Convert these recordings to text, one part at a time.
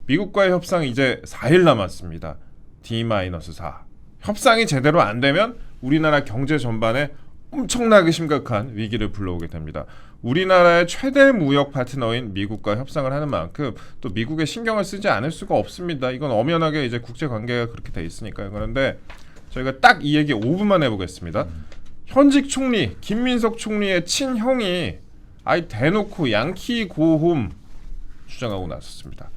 미국과의 협상이 이제 4일 남았습니다. D-4. 협상이 제대로 안 되면 우리나라 경제 전반에 엄청나게 심각한 위기를 불러오게 됩니다. 우리나라의 최대 무역 파트너인 미국과 협상을 하는 만큼 또 미국에 신경을 쓰지 않을 수가 없습니다. 이건 엄연하게 이제 국제 관계가 그렇게 돼 있으니까요. 그런데 저희가 딱 이 얘기 5분만 해보겠습니다. 현직 총리 김민석 총리의 친형이 아예 대놓고 양키 고홈 주장하고 나섰습니다.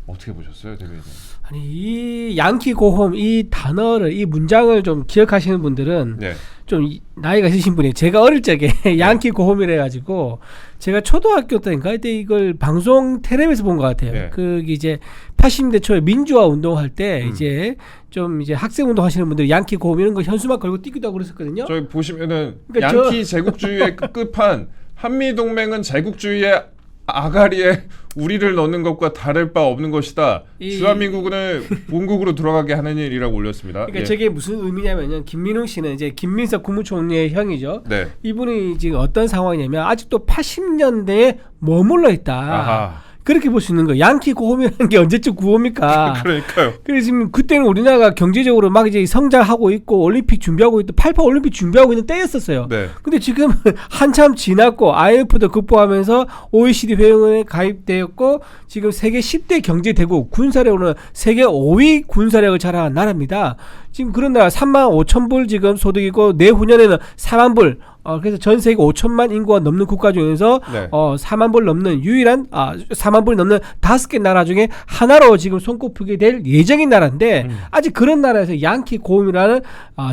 어떻게 보셨어요, 대변인? 아니 이 양키 고홈 이 단어를 이 문장을 좀 기억하시는 분들은 네. 좀 나이가 있으신 분이 제가 어릴 적에 양키 고홈이래 가지고 제가 초등학교 때인가 그때 이걸 방송 텔레비에서 본 것 같아요. 네. 그 이제 80년대 초에 민주화 운동할 때 이제 좀 이제 학생 운동 하시는 분들 양키 고홈 이런 거 현수막 걸고 뛰기도 하고 그랬었거든요. 저희 보시면은 그러니까 양키 제국주의의 끝판 한미 동맹은 제국주의의 아가리에 우리를 넣는 것과 다를 바 없는 것이다. 주한민국은 본국으로 돌아가게 하는 일이라고 올렸습니다. 그러니까 예. 저게 무슨 의미냐면요. 김민웅 씨는 이제 김민석 국무총리의 형이죠. 네. 이분이 지금 어떤 상황이냐면 아직도 80년대에 머물러 있다. 아하. 그렇게 볼 수 있는 거예요. 양키 고홈이라는 게 언제쯤 구호입니까? 그러니까요. 그래서 지금 그때는 우리나라가 경제적으로 막 이제 성장하고 있고 올림픽 준비하고 있고 88 올림픽 준비하고 있는 때였었어요. 네. 근데 지금 한참 지났고 IMF도 극복하면서 OECD 회원에 가입되었고 지금 세계 10대 경제대국 군사력으로는 세계 5위 군사력을 자랑한 나라입니다. 지금 그런 나라 3만 5천 불 지금 소득이고 내후년에는 4만 불 그래서 전 세계 5천만 인구가 넘는 국가 중에서 네. 4만 불 넘는 유일한 4만 불 넘는 5개 나라 중에 하나로 지금 손꼽히게 될 예정인 나라인데 아직 그런 나라에서 양키 고홈이라는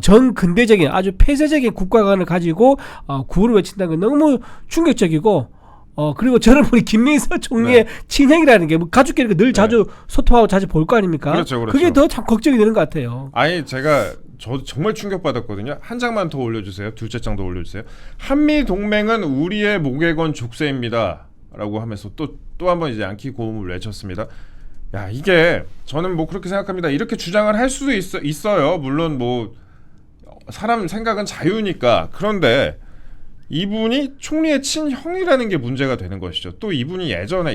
전 근대적인 아주 폐쇄적인 국가관을 가지고 구호를 외친다는 건 너무 충격적이고 그리고 저는 우리 김민석 총리의 친형이라는 게 뭐 가족끼리 늘 자주 소통하고 자주 볼 거 아닙니까? 그렇죠, 그렇죠. 그게 더 참 걱정이 되는 것 같아요. 아니 제가 저 정말 충격받았거든요. 한 장만 더 올려주세요. 둘째 장 더 올려주세요. 한미 동맹은 우리의 목에 건 족쇄입니다. 라고 하면서 또 한 번 이제 양키 고홈을 외쳤습니다. 야 이게 저는 뭐 그렇게 생각합니다. 이렇게 주장을 할 수도 있어요. 물론 뭐 사람 생각은 자유니까. 그런데 이분이 총리의 친형이라는 게 문제가 되는 것이죠. 또 이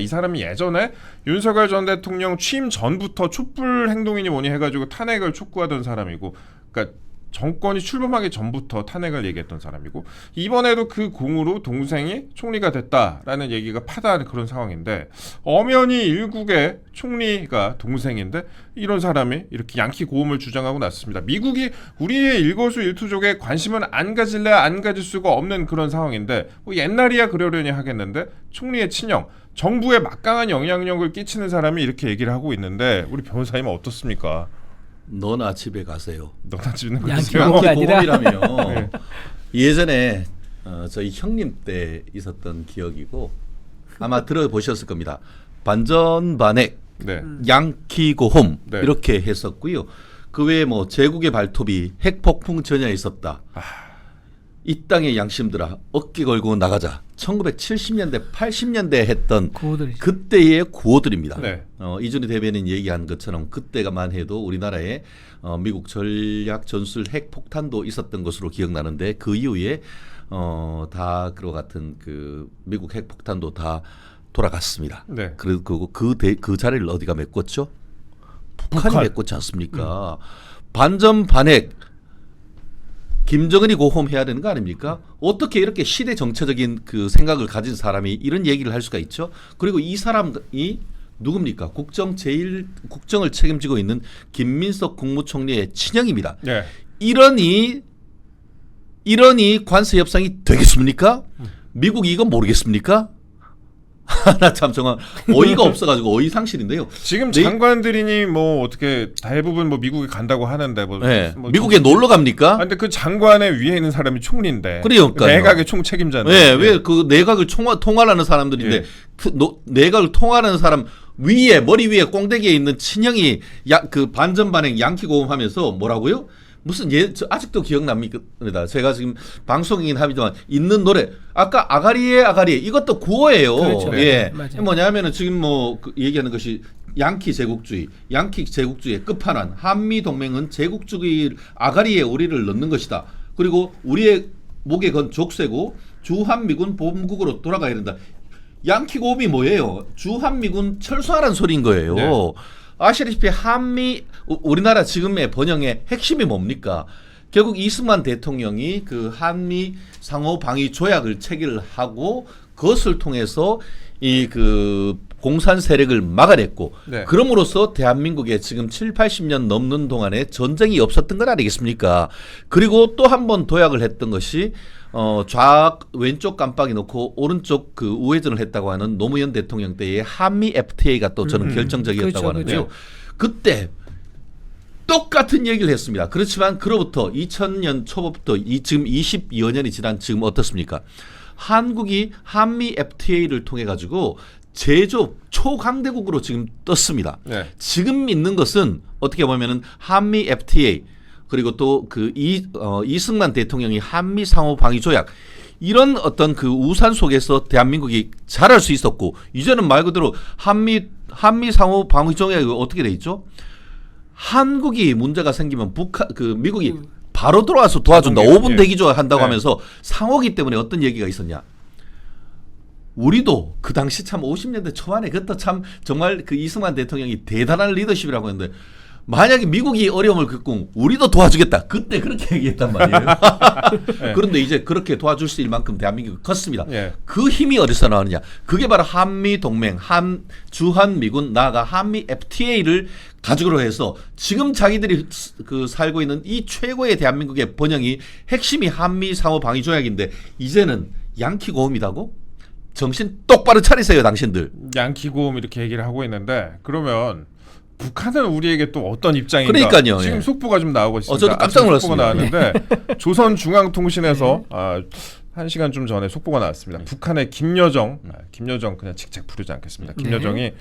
사람이 예전에 윤석열 전 대통령 취임 전부터 촛불 행동이니 뭐니 해가지고 탄핵을 촉구하던 사람이고, 그러니까 정권이 출범하기 전부터 탄핵을 얘기했던 사람이고, 이번에도 그 공으로 동생이 총리가 됐다라는 얘기가 파다한 그런 상황인데, 엄연히 일국의 총리가 동생인데 이런 사람이 이렇게 양키 고홈을 주장하고 났습니다. 미국이 우리의 일거수일투족에 관심은 안 가질래 안 가질 수가 없는 그런 상황인데, 뭐 옛날이야 그러려니 하겠는데 총리의 친형, 정부에 막강한 영향력을 끼치는 사람이 이렇게 얘기를 하고 있는데 우리 변호사님은 어떻습니까? 너나 집에 가세요. 너나 집에 양키 가세요. 고홈이 아니라 고홈이라면요. 네. 예전에 저희 형님 때 있었던 기억이고 아마 들어보셨을 겁니다. 반전반핵, 네. 양키 고홈 네. 이렇게 했었고요. 그 외에 뭐 제국의 발톱이 핵폭풍 전야에 있었다. 이 땅의 양심들아 어깨 걸고 나가자. 1970년대 80년대 했던 구호들이죠. 그때의 구호들입니다. 네. 이준희 대변인 얘기한 것처럼 그때가만 해도 우리나라에 미국 전략 전술 핵폭탄도 있었던 것으로 기억나는데 그 이후에 다 그와 같은 그 미국 핵폭탄도 다 돌아갔습니다. 네. 그리고 그 자리를 어디가 메꿨죠? 북한이 메꿨지 않습니까? 반전 반핵 김정은이 고홈해야 되는 거 아닙니까? 어떻게 이렇게 시대 정체적인 그 생각을 가진 사람이 이런 얘기를 할 수가 있죠? 그리고 이 사람이 누굽니까? 국정을 책임지고 있는 김민석 국무총리의 친형입니다. 네. 이러니 관세 협상이 되겠습니까? 미국이 이거 모르겠습니까? 나 참 정말 어이가 없어가지고 어이상실인데요. 지금 장관들이니 뭐 어떻게 대부분 뭐 미국에 간다고 하는데 뭐, 네. 뭐 미국에 놀러 갑니까? 근데 그 장관의 위에 있는 사람이 총리인데. 그러니까요. 내각의 총책임자인데. 네, 왜 그 내각을 통할하는 사람들인데 내각을 통할하는 사람 위에 머리 위에 꽁대기에 있는 친형이 그 반전반행 양키 고홈하면서 뭐라고요? 무슨 저 아직도 기억납니까? 제가 지금 방송이긴 합니다만 있는 노래 아까 아가리에 이것도 구호예요. 그렇죠. 예, 맞아요. 뭐냐면은 지금 뭐 얘기하는 것이 양키 제국주의의 끝판왕 한미 동맹은 제국주의 아가리에 우리를 넣는 것이다. 그리고 우리의 목에 건 족쇄고 주한미군 본국으로 돌아가야 된다. 양키 고음이 뭐예요? 주한미군 철수하라는 소리인 거예요. 네. 아시다시피 우리나라 지금의 번영의 핵심이 뭡니까? 결국 이승만 대통령이 그 한미 상호 방위 조약을 체결하고 그것을 통해서 이 그 공산 세력을 막아냈고 네. 그럼으로써 대한민국에 지금 7, 80년 넘는 동안에 전쟁이 없었던 건 아니겠습니까? 그리고 또 한 번 도약을 했던 것이 왼쪽 깜빡이 놓고 오른쪽 그 우회전을 했다고 하는 노무현 대통령 때의 한미 FTA가 또 저는 결정적이었다고 그렇죠, 하는데요. 그렇죠. 그때 똑같은 얘기를 했습니다. 그렇지만 그로부터 2000년 초부터 지금 22여 년이 지난 지금 어떻습니까? 한국이 한미 FTA를 통해 가지고 제조업 초강대국으로 지금 떴습니다. 네. 지금 있는 것은 어떻게 보면은 한미 FTA 그리고 또 그 이승만 대통령이 한미 상호 방위 조약 이런 어떤 그 우산 속에서 대한민국이 자랄 수 있었고 이제는 말 그대로 한미 상호 방위 조약이 어떻게 돼 있죠? 한국이 문제가 생기면 미국이 바로 들어와서 도와준다. 자동계, 5분 예. 대기 한다고 네. 하면서 상호기 때문에 어떤 얘기가 있었냐? 우리도 그 당시 참 50년대 초반에 그때 참 정말 그 이승만 대통령이 대단한 리더십이라고 했는데 만약에 미국이 어려움을 겪고 우리도 도와주겠다. 그때 그렇게 얘기했단 말이에요. 네. 그런데 이제 그렇게 도와줄 수 있을 만큼 대한민국이 컸습니다. 예. 그 힘이 어디서 나오느냐? 그게 바로 한미 동맹, 주한미군 나아가 한미 FTA를 가지고 해서 지금 자기들이 그 살고 있는 이 최고의 대한민국의 번영이 핵심이 한미 상호 방위 조약인데 이제는 양키 고음이라고? 정신 똑바로 차리세요, 당신들. 양키 고음 이렇게 얘기를 하고 있는데 그러면 북한은 우리에게 또 어떤 입장인가? 그러니까요, 지금 예. 속보가 좀 나오고 있습니다. 저도 깜짝 아침 속보가 놀랐습니다. 나왔는데 조선중앙통신에서 1시간 좀 전에 속보가 나왔습니다. 북한의 김여정 그냥 직책 부르지 않겠습니다. 김여정이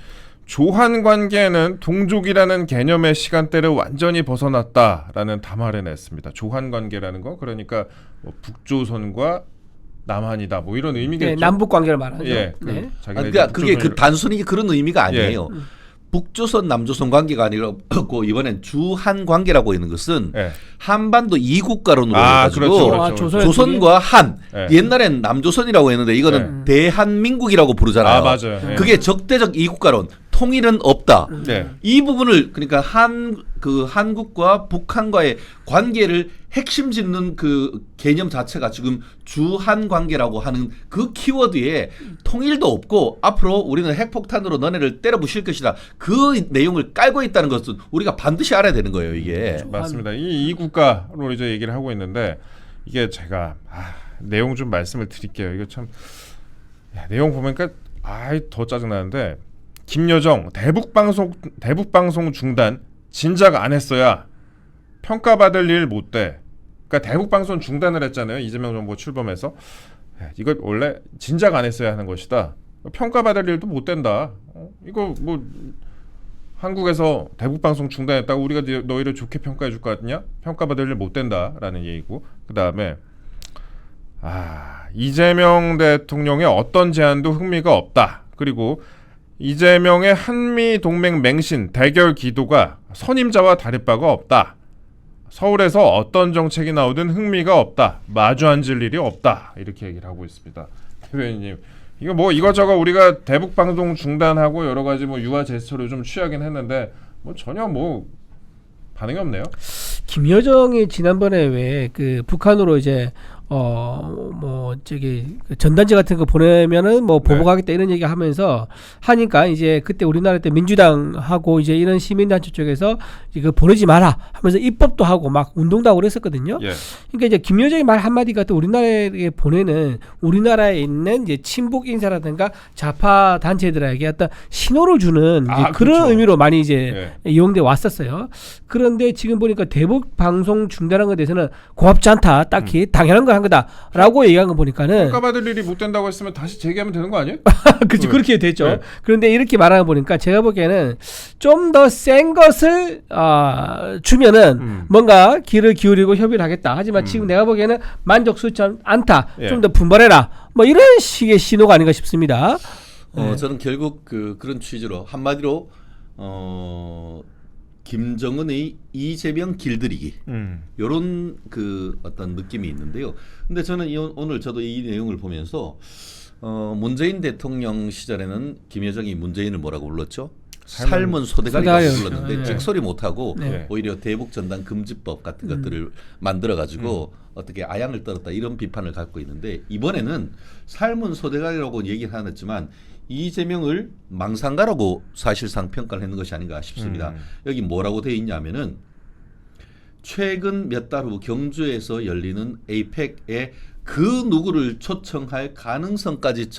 조한 관계는 동족이라는 개념의 시간대를 완전히 벗어났다라는 담화를 냈습니다. 조한 관계라는 거 그러니까 뭐 북조선과 남한이다 뭐 이런 의미겠죠. 네, 남북 관계를 말하죠. 예, 네. 그러니까 그게 그 단순히 그런 의미가 아니에요. 북조선 남조선 관계가 아니고 이번엔 주한 관계라고 있는 것은 예. 한반도 이국가론으로 해가지고 그렇죠. 조선과 한 예. 옛날엔 남조선이라고 했는데 이거는 대한민국이라고 부르잖아요. 맞아요. 예. 그게 적대적 이국가론 통일은 없다. 네. 이 부분을 그러니까 한국과 북한과의 관계를 핵심 짓는 그 개념 자체가 지금 주한 관계라고 하는 그 키워드에 통일도 없고 앞으로 우리는 핵폭탄으로 너네를 때려 부실 것이다. 그 내용을 깔고 있다는 것은 우리가 반드시 알아야 되는 거예요, 이게. 맞습니다. 이 국가로 이제 얘기를 하고 있는데 이게 제가 내용 좀 말씀을 드릴게요. 이거 참 내용 보니까 더 짜증나는데 김여정 대북방송 중단 진작 안 했어야 평가받을 일 못 돼. 그러니까 대북방송 중단을 했잖아요. 이재명 정부 출범해서 이거 원래 진작 안 했어야 하는 것이다. 평가받을 일도 못 된다. 이거 뭐 한국에서 대북방송 중단했다고 우리가 너희를 좋게 평가해 줄 거 같냐? 평가받을 일 못 된다라는 얘기고 그 다음에 이재명 대통령의 어떤 제안도 흥미가 없다. 그리고 이재명의 한미 동맹 맹신 대결 기도가 선임자와 다를 바가 없다. 서울에서 어떤 정책이 나오든 흥미가 없다. 마주 앉을 일이 없다. 이렇게 얘기를 하고 있습니다. 대변인님, 이거 뭐 이것저것 우리가 대북 방송 중단하고 여러 가지 뭐 유화 제스처를 좀 취하긴 했는데 뭐 전혀 뭐 반응이 없네요. 김여정이 지난번에 왜 그 북한으로 이제 뭐 저기 전단지 같은 거 보내면은 뭐 보복하겠다 이런 얘기 하면서 하니까 이제 그때 우리나라 때 민주당하고 이제 이런 시민단체 쪽에서 이거 보내지 마라 하면서 입법도 하고 막 운동도 하고 그랬었거든요. 예. 그러니까 이제 김여정의 말 한마디가 또 우리나라에 보내는 우리나라에 있는 이제 친북 인사라든가 좌파 단체들에게 어떤 신호를 주는 이제 그런 그렇죠. 의미로 많이 이제 이용돼 왔었어요. 그런데 지금 보니까 대북 방송 중단한 것에 대해서는 고맙지 않다. 딱히 당연한 걸 한 거다라고 얘기한 거 보니까는 평가받을 일이 못 된다고 했으면 다시 재개하면 되는 거 아니에요? 그렇죠. 그렇게 됐죠. 네. 그런데 이렇게 말하는 거 보니까 제가 보기에는 좀 더 센 것을 주면은 뭔가 귀를 기울이고 협의를 하겠다. 하지만 지금 내가 보기에는 만족스럽지 않다. 예. 좀 더 분발해라. 뭐 이런 식의 신호가 아닌가 싶습니다. 저는 결국 그런 취지로 한마디로 김정은의 이재명 길들이기 요런 그 어떤 느낌이 있는데요. 근데 저는 오늘 저도 이 내용을 보면서 문재인 대통령 시절에는 김여정이 문재인을 뭐라고 불렀죠? 삶은 삶은 소대가리라고 소대가리. 불렀는데 네. 찍소리 못하고 네. 오히려 대북전단 금지법 같은 것들을 만들어가지고 어떻게 아양을 떨었다 이런 비판을 갖고 있는데 이번에는 삶은 소대가리라고 얘기는 하였지만 이재명을 망상가라고 사실상 평가를 했는 것이 아닌가 싶습니다. 여기 뭐라고 되어 있냐면은 최근 몇 달 후 경주에서 열리는 에이펙에 그 누구를 초청할 가능성까지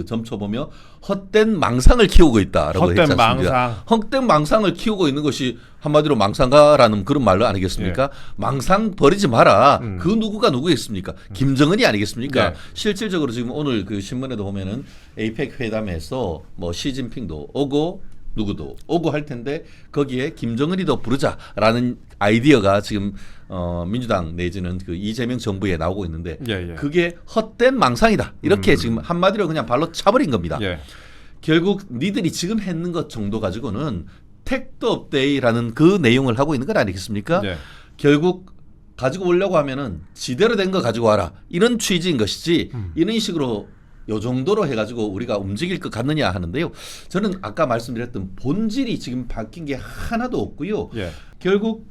점쳐보며 헛된 망상을 키우고 있다라고 했지 헛된 않습니까? 망상. 헛된 망상을 키우고 있는 것이 한마디로 망상가라는 그런 말로 아니겠습니까? 망상 버리지 마라. 그 누구가 누구겠습니까? 김정은이 아니겠습니까? 네. 실질적으로 지금 오늘 그 신문에도 보면은 에이펙 회담에서 뭐 시진핑도 오고 누구도 오고 할 텐데 거기에 김정은이도 부르자라는 아이디어가 지금 민주당 내지는 그 이재명 정부에 나오고 있는데 예, 예. 그게 헛된 망상이다. 이렇게 지금 한마디로 그냥 발로 차버린 겁니다. 예. 결국 니들이 지금 했는 것 정도 가지고는 택도 없대라는 그 내용을 하고 있는 건 아니겠습니까? 예. 결국 가지고 오려고 하면은 지대로 된 거 가지고 와라 이런 취지인 것이지 이런 식으로 요 정도로 해가지고 우리가 움직일 것 같느냐 하는데요. 저는 아까 말씀드렸던 본질이 지금 바뀐 게 하나도 없고요. 예. 결국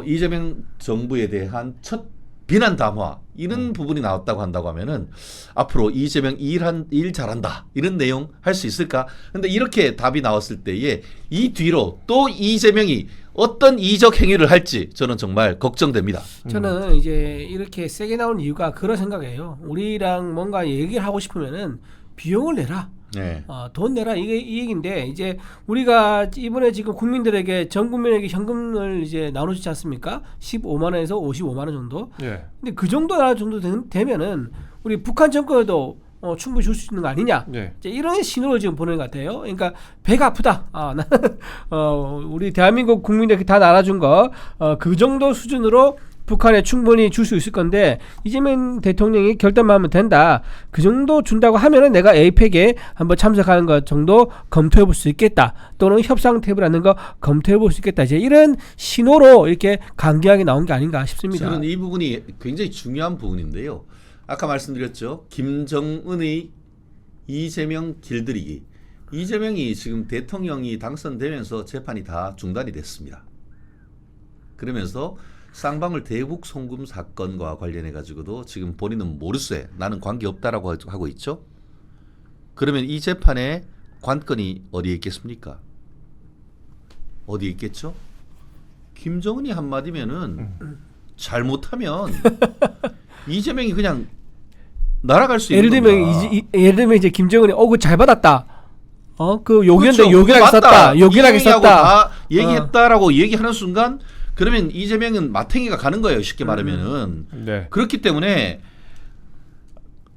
이재명 정부에 대한 첫 비난 담화 이런 부분이 나왔다고 한다고 하면은 앞으로 이재명 일 잘한다 이런 내용 할 수 있을까? 근데 이렇게 답이 나왔을 때에 이 뒤로 또 이재명이 어떤 이적 행위를 할지 저는 정말 걱정됩니다. 저는 이제 이렇게 세게 나온 이유가 그런 생각이에요. 우리랑 뭔가 얘기를 하고 싶으면은 비용을 내라. 네. 돈 내라 이게 이 얘기인데 이제 우리가 이번에 지금 국민들에게 전 국민에게 현금을 이제 나눠주지 않습니까? 15만 원에서 55만 원 정도. 예. 근데 그 정도 정도 되면은 우리 북한 정권에도 충분히 줄 수 있는 거 아니냐? 예. 이제 이런 신호를 지금 보내는 것 같아요. 그러니까 배가 아프다. 나는 우리 대한민국 국민들에게 다 나눠준 거 그 정도 수준으로 북한에 충분히 줄 수 있을 건데 이재명 대통령이 결단만 하면 된다. 그 정도 준다고 하면은 내가 에이펙에 한번 참석하는 것 정도 검토해 볼 수 있겠다. 또는 협상 테이블 하는 거 검토해 볼 수 있겠다. 이제 이런 신호로 이렇게 강경하게 나온 게 아닌가 싶습니다. 저는 이 부분이 굉장히 중요한 부분인데요. 아까 말씀드렸죠. 김정은의 이재명 길들이기. 이재명이 지금 대통령이 당선되면서 재판이 다 중단이 됐습니다. 그러면서 쌍방울 대북 송금 사건과 관련해 가지고도 지금 본인은 모르쇠 나는 관계없다라고 하고 있죠. 그러면 이 재판의 관건이 어디에 있겠습니까? 어디에 있겠죠? 김정은이 한마디면은 잘못하면 이재명이 그냥 날아갈 수 있는 겁니다. 예를 들면 이제 김정은이 그거 잘 받았다. 그 요기한테 그렇죠. 요긴하게 맞다. 썼다. 요긴하게 이재명이하고 썼다. 다 얘기했다라고 얘기하는 순간 그러면 이재명은 마탱이가 가는 거예요. 쉽게 말하면은. 네. 그렇기 때문에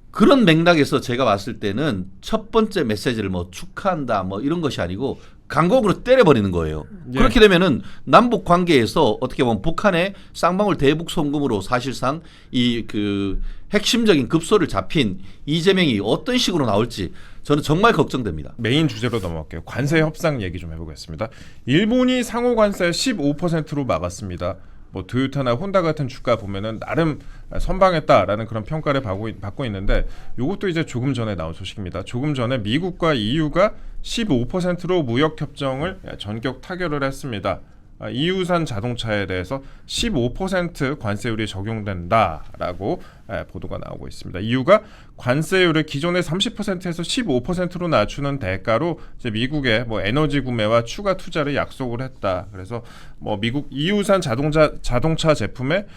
그런 맥락에서 제가 봤을 때는 첫 번째 메시지를 뭐 축하한다 뭐 이런 것이 아니고 강공으로 때려버리는 거예요. 예. 그렇게 되면은 남북 관계에서 어떻게 보면 북한의 쌍방울 대북 송금으로 사실상 이 그 핵심적인 급소를 잡힌 이재명이 어떤 식으로 나올지 저는 정말 걱정됩니다. 메인 주제로 넘어갈게요. 관세 협상 얘기 좀 해보겠습니다. 일본이 상호 관세 15%로 막았습니다. 뭐 도요타나 혼다 같은 주가 보면은 나름 선방했다라는 그런 평가를 받고 있는데 이것도 이제 조금 전에 나온 소식입니다. 조금 전에 미국과 EU가 15%로 무역 협정을 전격 타결을 했습니다. EU산 자동차에 대해서 15% 관세율이 적용된다라고 보도가 나오고 있습니다. EU가 관세율을 기존의 30%에서 15%로 낮추는 대가로 이제 미국의 뭐 에너지 구매와 추가 투자를 약속을 했다. 그래서 뭐 미국 EU산 자동차 제품의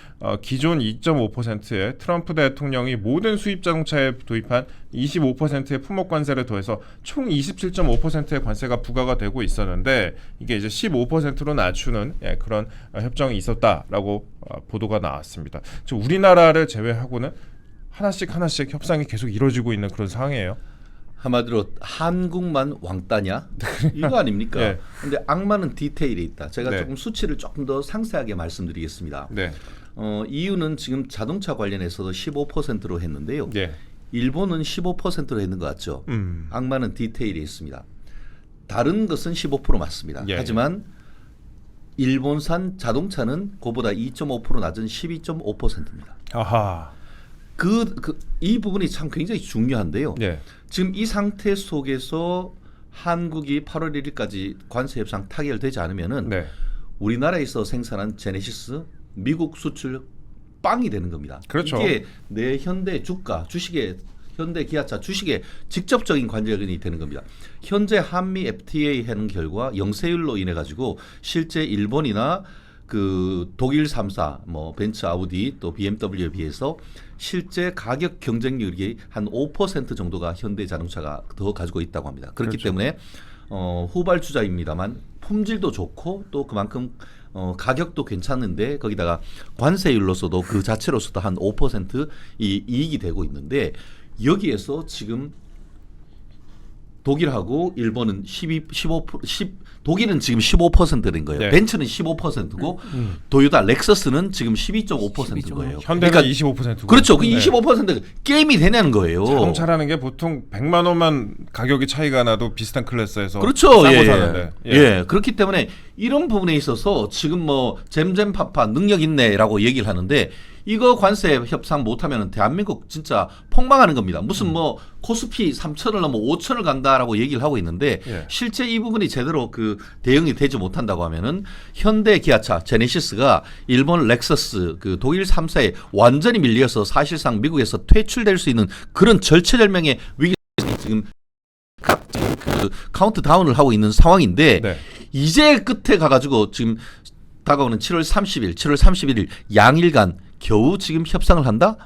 기존 2.5%의 트럼프 대통령이 모든 수입 자동차에 도입한 25%의 품목 관세를 더해서 총 27.5%의 관세가 부과가 되고 있었는데 이게 이제 15%로 낮추는 그런 협정이 있었다라고 보도가 나왔습니다. 지금 우리나라를 제외하고는 하나씩 협상이 계속 이루어지고 있는 그런 상황이에요. 한마디로 한국만 왕따냐? 이거 아닙니까? 네. 근데 악마는 디테일에 있다. 제가 네. 조금 수치를 조금 더 상세하게 말씀드리겠습니다. 네. EU는 지금 자동차 관련해서도 15%로 했는데요. 예. 일본은 15%로 했는 것 같죠. 악마는 디테일에 있습니다. 다른 것은 15% 맞습니다. 예. 하지만 일본산 자동차는 그보다 2.5% 낮은 12.5%입니다. 아하. 이 부분이 참 굉장히 중요한데요. 예. 지금 이 상태 속에서 한국이 8월 1일까지 관세 협상 타결되지 않으면은 네. 우리나라에서 생산한 제네시스 미국 수출 빵이 되는 겁니다. 그렇죠. 이게 내 현대 주가 주식에 현대 기아차 주식에 직접적인 관련이 되는 겁니다. 현재 한미 FTA 하는 결과 영세율로 인해 가지고 실제 일본이나 그 독일 3사 뭐 벤츠 아우디 또 BMW에 비해서 실제 가격 경쟁률이 한 5% 정도가 현대 자동차가 더 가지고 있다고 합니다. 그렇기 그렇죠. 때문에 후발주자입니다만 품질도 좋고 또 그만큼 가격도 괜찮은데 거기다가 관세율로서도 그 자체로서도 한 5% 이익이 되고 있는데 여기에서 지금 독일하고 일본은 독일은 지금 15%인 거예요. 네. 벤츠는 15%고 도요타 렉서스는 지금 12.5%인 거예요. 현대가 그러니까 25%고. 그렇죠. 그 25%가 게임이 되냐는 거예요. 자동차라는 게 보통 100만 원만 가격이 차이가 나도 비슷한 클래스에서 그렇죠. 싸고 예. 사는데. 예. 그렇기 때문에 이런 부분에 있어서 지금 뭐 잼잼파파 능력 있네라고 얘기를 하는데 이거 관세 협상 못하면 대한민국 진짜 폭망하는 겁니다. 무슨 뭐 코스피 3천을 넘어 5천을 간다라고 얘기를 하고 있는데 예. 실제 이 부분이 제대로 그 대응이 되지 못한다고 하면은 현대 기아차 제네시스가 일본 렉서스 그 독일 3사에 완전히 밀려서 사실상 미국에서 퇴출될 수 있는 그런 절체절명의 위기 지금 그 카운트다운을 하고 있는 상황인데 네. 이제 끝에 가가지고 지금 다가오는 7월 30일, 7월 31일 양일간 겨우 지금 협상을 한다?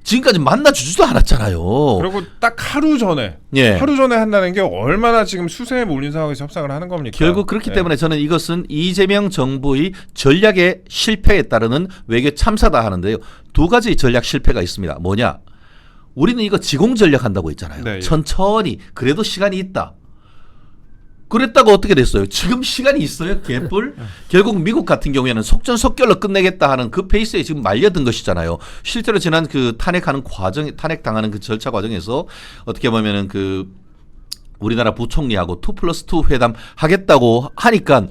지금까지 만나주지도 않았잖아요. 그리고 딱 하루 전에 예. 하루 전에 한다는 게 얼마나 지금 수세에 몰린 상황에서 협상을 하는 겁니까? 결국 그렇기 예. 때문에 저는 이것은 이재명 정부의 전략의 실패에 따르는 외교 참사다 하는데요. 두 가지 전략 실패가 있습니다. 뭐냐? 우리는 이거 지공 전략 한다고 했잖아요. 네, 예. 천천히 그래도 시간이 있다. 그랬다가 어떻게 됐어요? 지금 시간이 있어요? 개뿔? 결국 미국 같은 경우에는 속전속결로 끝내겠다 하는 그 페이스에 지금 말려든 것이잖아요. 실제로 지난 그 탄핵하는 과정, 탄핵당하는 그 절차 과정에서 어떻게 보면은 그 우리나라 부총리하고 2+2 회담 하겠다고 하니까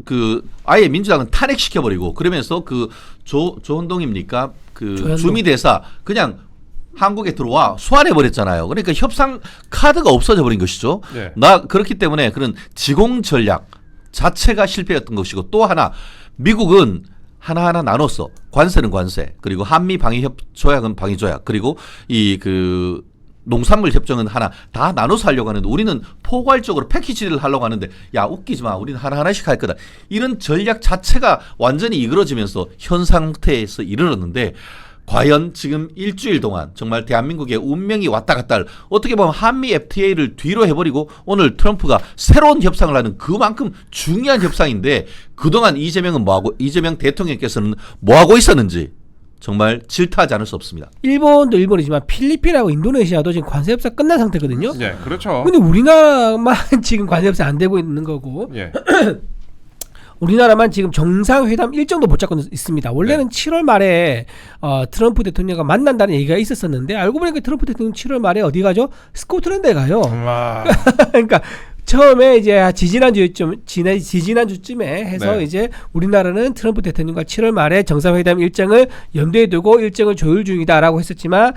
그 아예 민주당은 탄핵시켜버리고 그러면서 그 조원동입니까? 그 조현동. 주미대사 그냥 한국에 들어와 소환해 버렸잖아요. 그러니까 협상 카드가 없어져 버린 것이죠. 네. 그렇기 때문에 그런 지공 전략 자체가 실패였던 것이고 또 하나 미국은 하나하나 나눴어. 관세는 관세, 그리고 한미 방위 조약은 방위 조약, 그리고 이 그 농산물 협정은 하나 다 나눠서 하려고 하는데 우리는 포괄적으로 패키지를 하려고 하는데 야 웃기지 마. 우리는 하나하나씩 할 거다. 이런 전략 자체가 완전히 이그러지면서 현 상태에서 이르렀는데 과연 지금 일주일 동안 정말 대한민국의 운명이 왔다 갔다를 어떻게 보면 한미 FTA를 뒤로 해버리고 오늘 트럼프가 새로운 협상을 하는 그만큼 중요한 협상인데 그동안 이재명 대통령께서는 뭐 하고 있었는지 정말 질타하지 않을 수 없습니다. 일본도 일본이지만 필리핀하고 인도네시아도 지금 관세 협상 끝난 상태거든요. 예, 그렇죠. 근데 우리나라만 지금 관세 협상 안 되고 있는 거고 예. 우리나라만 지금 정상회담 일정도 못 잡고 있습니다. 원래는 7월 말에 트럼프 대통령과 만난다는 얘기가 있었었는데 알고 보니까 트럼프 대통령 7월 말에 어디 가죠? 스코틀랜드에 가요. 와. 그러니까 처음에 이제 지지난주쯤에 해서 네. 이제 우리나라는 트럼프 대통령과 7월 말에 정상회담 일정을 염두에 두고 일정을 조율 중이다라고 했었지만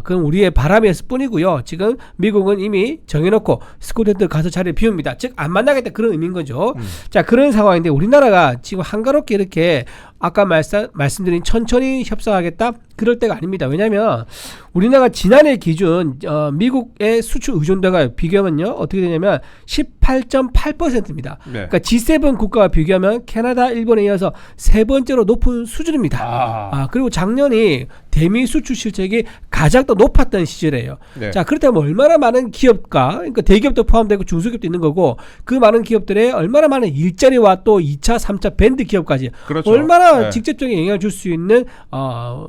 그건 우리의 바람이었을 뿐이고요. 지금 미국은 이미 정해놓고 스코틀랜드 가서 자리를 비웁니다. 즉 안 만나겠다 그런 의미인 거죠. 자 그런 상황인데 우리나라가 지금 한가롭게 이렇게 아까 말씀드린 천천히 협상하겠다 그럴 때가 아닙니다. 왜냐하면 우리나라가 지난해 기준 미국의 수출 의존도가 비교하면요 어떻게 되냐면 18.8%입니다. 네. 그러니까 G7 국가와 비교하면 캐나다, 일본에 이어서 세 번째로 높은 수준입니다. 그리고 작년이 대미 수출 실적이 가장 더 높았던 시절이에요. 네. 자 그렇다면 얼마나 많은 기업가, 그러니까 대기업도 포함되고 중소기업도 있는 거고 그 많은 기업들의 얼마나 많은 일자리와 또 2차, 3차 밴드 기업까지 그렇죠. 얼마나 네. 직접적인 영향을 줄 수 있는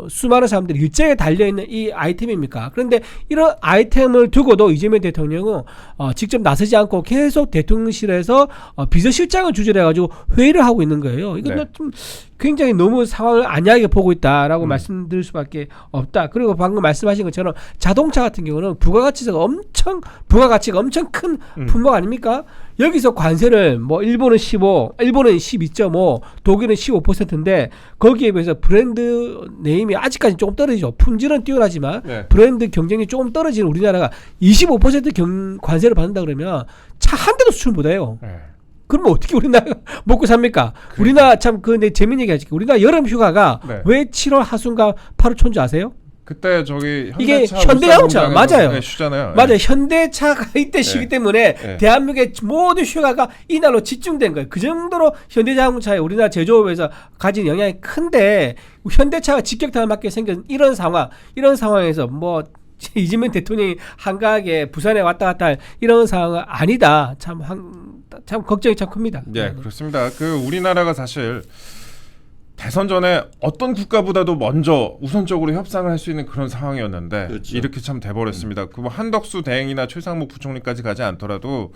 수많은 사람들이 일자리에 달려있는 이 아이템입니까? 그런데 이런 아이템을 두고도 이재명 대통령은 직접 나서지 않고 계속 대통령실에서 비서실장을 주재해가지고 회의를 하고 있는 거예요. 이건 네. 좀 굉장히 너무 상황을 안이하게 보고 있다라고 말씀드릴 수밖에 없다. 그리고 방금 말씀하신 것처럼 자동차 같은 경우는 부가가치가 엄청 큰 품목 아닙니까? 여기서 관세를 뭐 일본은 12.5, 독일은 15%인데 거기에 비해서 브랜드 네임이 아직까지 조금 떨어지죠. 품질은 뛰어나지만 네. 브랜드 경쟁이 조금 떨어지는 우리나라가 25% 관세를 받는다 그러면 차 한 대도 수출 못해요. 네. 그러면 어떻게 우리나라 먹고 삽니까? 우리나라 참 근데 재밌는 얘기 하실게요. 우리나라 여름 휴가가 네. 왜 7월 하순과 8월 초인지 아세요? 그때 저기 이게 현대차 현대자동차, 울산 맞아요. 네, 쉬잖아요. 맞아요. 현대차가 이때 쉬기 네. 때문에 네. 대한민국의 모든 휴가가 이날로 집중된 거예요. 그 정도로 현대자동차에 우리나라 제조업에서 가진 영향이 큰데 현대차가 직격탄을 맞게 생긴 이런 상황에서 뭐 이재명 대통령이 한가하게 부산에 왔다 갔다 할 이런 상황은 아니다. 참 걱정이 참 큽니다. 네, 그렇습니다. 그 우리나라가 사실 대선 전에 어떤 국가보다도 먼저 우선적으로 협상을 할 수 있는 그런 상황이었는데 그렇죠. 이렇게 참 돼버렸습니다. 그 뭐 한덕수 대행이나 최상목 부총리까지 가지 않더라도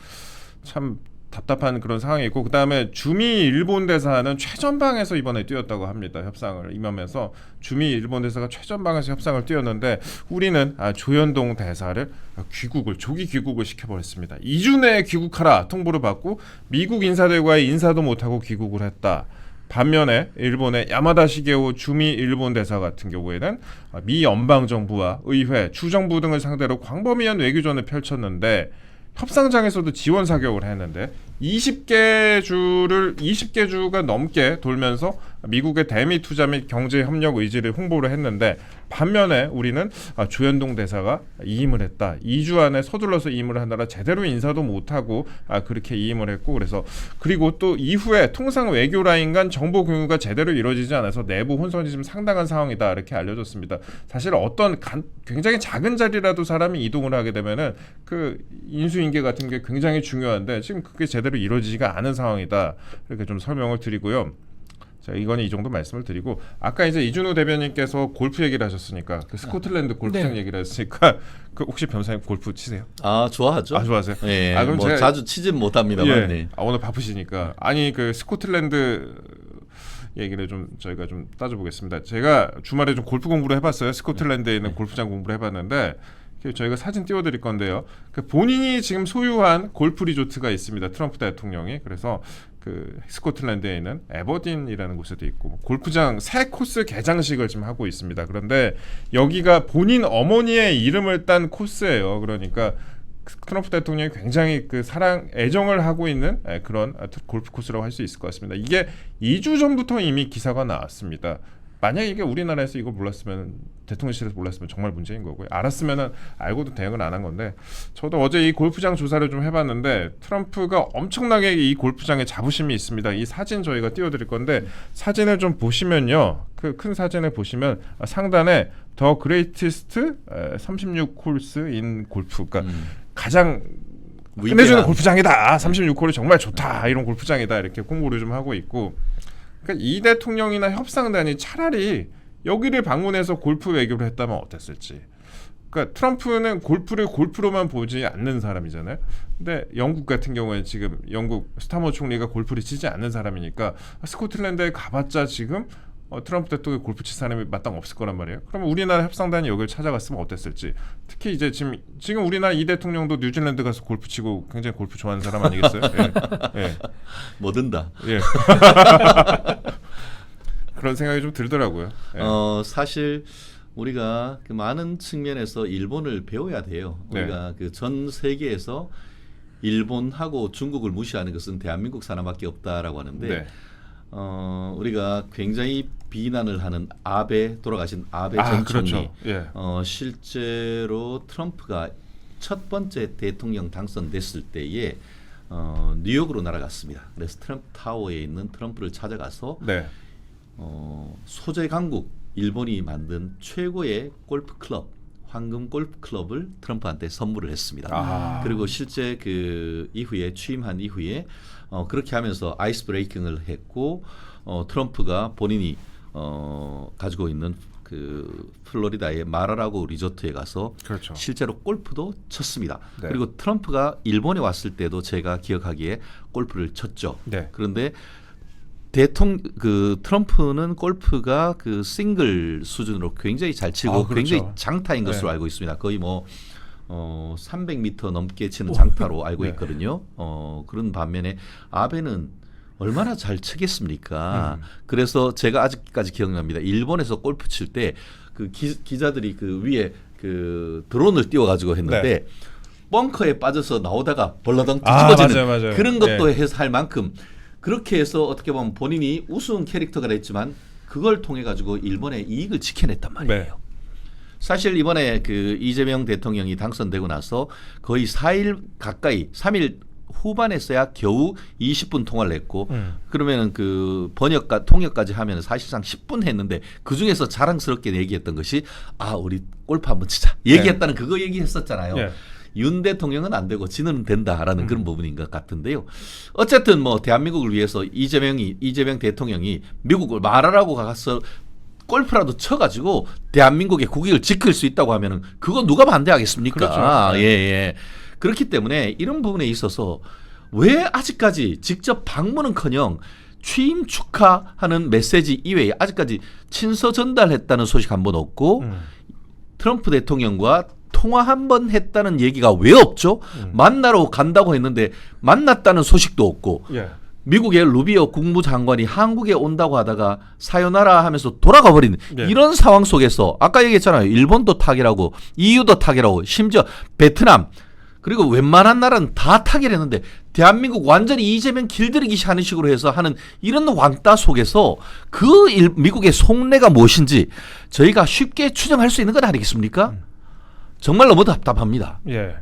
참 답답한 그런 상황이 있고 그다음에 주미 일본 대사는 최전방에서 이번에 뛰었다고 합니다. 협상을 임하면서 주미 일본 대사가 최전방에서 협상을 뛰었는데 우리는 조현동 대사를 조기 귀국을 시켜버렸습니다. 2주 내에 귀국하라 통보를 받고 미국 인사들과의 인사도 못하고 귀국을 했다. 반면에 일본의 야마다 시게오 주미 일본 대사 같은 경우에는 미 연방정부와 의회, 주정부 등을 상대로 광범위한 외교전을 펼쳤는데 협상장에서도 지원 사격을 했는데 20개 주가 넘게 돌면서 미국의 대미 투자 및 경제 협력 의지를 홍보를 했는데 반면에 우리는 조현동 대사가 이임을 했다. 2주 안에 서둘러서 이임을 하느라 제대로 인사도 못하고 그렇게 이임을 했고 그리고 또 이후에 통상 외교 라인 간 정보 공유가 제대로 이루어지지 않아서 내부 혼선이 좀 상당한 상황이다 이렇게 알려졌습니다. 사실 어떤 굉장히 작은 자리라도 사람이 이동을 하게 되면은 그 인수인계 같은 게 굉장히 중요한데 지금 그게 제대로 이루어지지가 않은 상황이다 이렇게 좀 설명을 드리고요. 자, 이거는 이 정도 말씀을 드리고 아까 이제 이준우 대변인께서 골프 얘기를 하셨으니까 그 스코틀랜드 골프장 네. 얘기를 했으니까 그 혹시 변호사님 골프 치세요? 좋아하죠. 좋아하세요? 예, 그럼 뭐 제가 자주 치진 못합니다만. 예, 네. 오늘 바쁘시니까 아니 그 스코틀랜드 얘기를 좀 저희가 좀 따져보겠습니다. 제가 주말에 좀 골프 공부를 해봤어요. 스코틀랜드에 있는 골프장 공부를 해봤는데 저희가 사진 띄워드릴 건데요. 그 본인이 지금 소유한 골프 리조트가 있습니다. 트럼프 대통령이. 그래서 그 스코틀랜드에 있는 에버딘이라는 곳에도 있고 골프장 새 코스 개장식을 지금 하고 있습니다. 그런데 여기가 본인 어머니의 이름을 딴 코스예요. 그러니까 트럼프 대통령이 굉장히 그 애정을 하고 있는 그런 골프 코스라고 할 수 있을 것 같습니다. 이게 2주 전부터 이미 기사가 나왔습니다. 만약에 이게 우리나라에서 이걸 몰랐으면 대통령실에서 몰랐으면 정말 문제인 거고요. 알았으면은 알고도 대응을 안 한 건데 저도 어제 이 골프장 조사를 좀 해봤는데 트럼프가 엄청나게 이 골프장에 자부심이 있습니다. 이 사진 저희가 띄워드릴 건데 사진을 좀 보시면요. 그 큰 사진을 보시면 상단에 더 그레이티스트 36홀스인 골프 그러니까 가장 끝내주는 골프장이다. 36홀이 정말 좋다. 이런 골프장이다. 이렇게 홍보를 좀 하고 있고 그러니까 이 대통령이나 협상단이 차라리 여기를 방문해서 골프 외교를 했다면 어땠을지. 그러니까 트럼프는 골프를 골프로만 보지 않는 사람이잖아요. 근데 영국 같은 경우에 지금 영국 스타머 총리가 골프를 치지 않는 사람이니까 스코틀랜드에 가봤자 지금 트럼프 대통령이 골프 칠 사람이 마땅 없을 거란 말이에요. 그러면 우리나라 협상단이 여기를 찾아갔으면 어땠을지. 특히 이제 지금 우리나라 이 대통령도 뉴질랜드 가서 골프 치고 굉장히 골프 좋아하는 사람 아니겠어요? 예. 예. 뭐든다. 예. 그런 생각이 좀 들더라고요. 예. 사실 우리가 그 많은 측면에서 일본을 배워야 돼요. 네. 우리가 그 전 세계에서 일본하고 중국을 무시하는 것은 대한민국 사람밖에 없다라고 하는데 네. 우리가 굉장히 비난을 하는 돌아가신 아베 전 총리. 그렇죠. 예. 실제로 트럼프가 첫 번째 대통령 당선됐을 때에 뉴욕으로 날아갔습니다. 그래서 트럼프 타워에 있는 트럼프를 찾아가서 네. 소재 강국 일본이 만든 최고의 골프 클럽 황금 골프 클럽을 트럼프한테 선물을 했습니다. 그리고 실제 그 이후에 취임한 이후에 그렇게 하면서 아이스 브레이킹을 했고 트럼프가 본인이 가지고 있는 그 플로리다의 마라라고 리조트에 가서 그렇죠. 실제로 골프도 쳤습니다. 네. 그리고 트럼프가 일본에 왔을 때도 제가 기억하기에 골프를 쳤죠. 네. 그런데 트럼프는 골프가 그 싱글 수준으로 굉장히 잘 치고 아, 그렇죠. 굉장히 장타인 것으로 네. 알고 있습니다. 거의 뭐 300m 넘게 치는 장타로 알고 네. 있거든요. 그런 반면에 아베는 얼마나 잘 치겠습니까? 그래서 제가 아직까지 기억납니다. 일본에서 골프 칠 때 그 기자들이 그 위에 그 드론을 띄워가지고 했는데 네. 벙커에 빠져서 나오다가 벌러덩 아, 뒤집어지는 맞아요. 그런 것도 네. 해서 할 만큼 그렇게 해서 어떻게 보면 본인이 우스운 캐릭터가 됐지만 그걸 통해 가지고 일본의 이익을 지켜냈단 말이에요. 네. 사실 이번에 그 이재명 대통령이 당선되고 나서 거의 4일 가까이 3일 후반에서야 겨우 20분 통화를 했고 그러면은 그 번역과 통역까지 하면 사실상 10분 했는데 그 중에서 자랑스럽게 얘기했던 것이 아 우리 골프 한번 치자 얘기했다는 그거 얘기했었잖아요. 네. 윤 대통령은 안 되고 지는 된다라는 그런 부분인 것 같은데요. 어쨌든 뭐 대한민국을 위해서 이재명 대통령이 미국을 말하라고 가서 골프라도 쳐가지고 대한민국의 국익을 지킬 수 있다고 하면은 그거 누가 반대하겠습니까? 그렇죠. 네. 예. 그렇기 때문에 이런 부분에 있어서 왜 아직까지 직접 방문은커녕 취임 축하하는 메시지 이외에 아직까지 친서 전달했다는 소식 한 번 없고 트럼프 대통령과 통화 한 번 했다는 얘기가 왜 없죠? 만나러 간다고 했는데 만났다는 소식도 없고 예. 미국의 루비오 국무장관이 한국에 온다고 하다가 사요나라 하면서 돌아가 버린 네. 이런 상황 속에서 아까 얘기했잖아요. 일본도 타결하고 EU도 타결하고 심지어 베트남 그리고 웬만한 나라는 다 타결했는데 대한민국 완전히 이재명 길들이기 하는 식으로 해서 하는 이런 왕따 속에서 그 미국의 속내가 무엇인지 저희가 쉽게 추정할 수 있는 건 아니겠습니까? 정말 너무 답답합니다. 예.